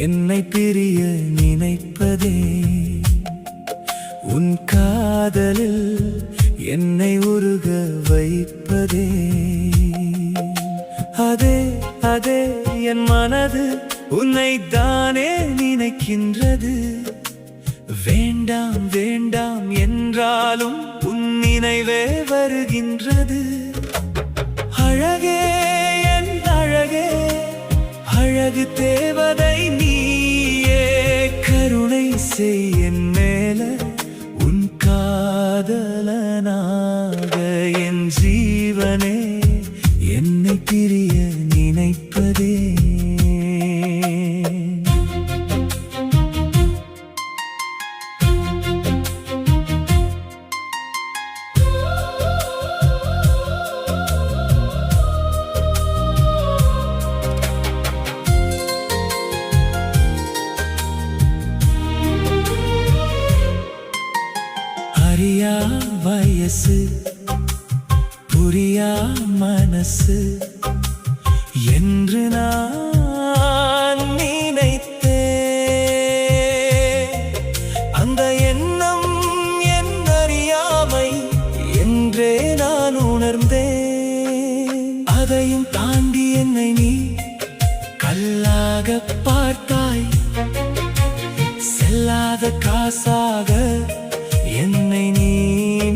என்னை பிரிய நினைப்பதே. உன் காதலில் என்னை உருக வைப்பதே. அதே அதே என் மனது உன்னைத்தானே நினைக்கின்றது. வேண்டாம் வேண்டாம் என்றாலும் உன் நினைவே வருகின்றது. அழகே என் அழகே, அழகு தேவதை நீயே. கருணை செய் என் மேல, உன் காதலனாக. என் ஜீவனே என்னை பிரிய நினைப்பதே. அறியா வயசு, புரியா மனசு என்று நான் நினைத்தேன். அந்த எண்ணம் என் அறியாமை என்றே நான் உணர்ந்தேன். அதையும் தாண்டி என்னை நீ கல்லாக பார்த்தாய். செல்லாத காசாக என்னை நீ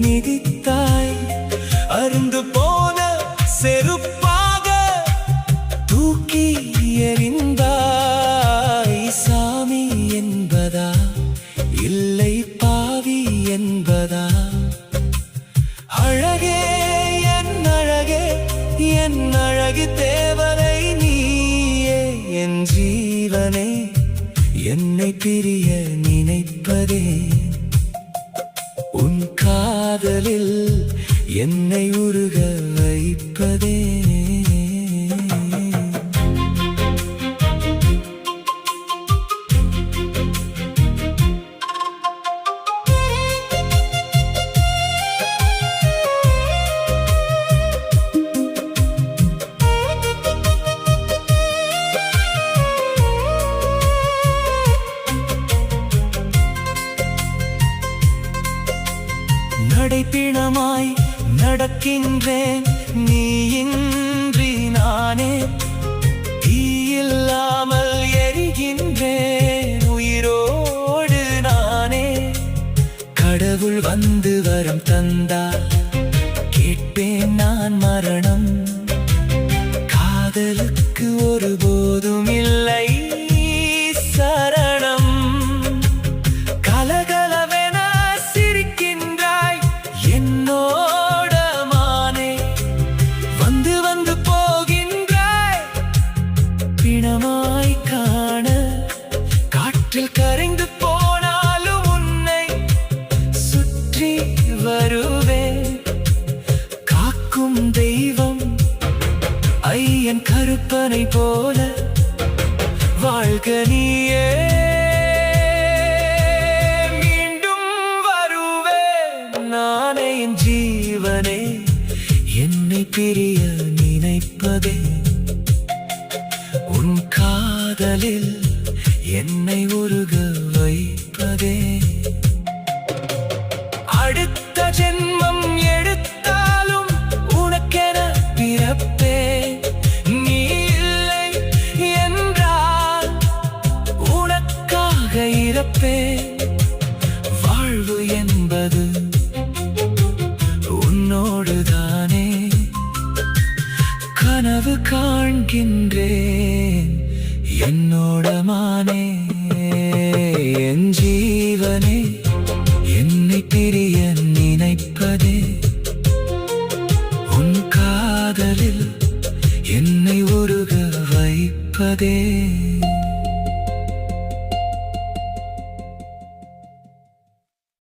மிதித்தாய். அருந்து போன செருப்பாக தூக்கி எறிந்தாய். சாமி என்பதா இல்லை பாவி என்பதா? அழகே என் அழகே, என் அழகு தேவதை நீயே. என் ஜீவனே என்னை பிரிய நினைப்பதே. உன் காதலில் என்னை உருக வைப்பதே. நடைப்பிணமாய் நடக்கின்றேன், நீ இன்றி நானே. தீயில்லாமல் எரிகின்றேன், உயிரோடு நானே. கடவுள் வந்து வரம் தந்தால் கேட்பேன் நான் மரணம். காதலுக்கு ஒருபோதும் இல்லை சரணம். கலகலவென சிரிக்கின்றாய் என்னோட மானே. வந்து வந்து போகின்றாய் பிணமாய் காண. காற்றில் கரைந்து போனாலும் உன்னை சுற்றி வருவேன். காக்கும் தெய்வம் ஐயன் கருப்பனை போல வாழ்க நீயே. மீண்டும் வருவேன் நானே. என் ஜீவனே என்னை பிரிய நினைப்பதே. உன் காதலில் என்னை உருக வைப்பதே. அடுத்த ஜென்மம் எடுத்தாலும் உனக்கென பிறப்பேன். நீ இல்லை என்றால் உனக்காக இறப்பேன். வாழ்வு என்பது உன்னோடுதானே. கனவு காண்கின்றேன் என்னோட மானே. என் ஜீவனே என்னை பிரிய நினைப்பதே. உன் காதலில் என்னை உருக வைப்பதே.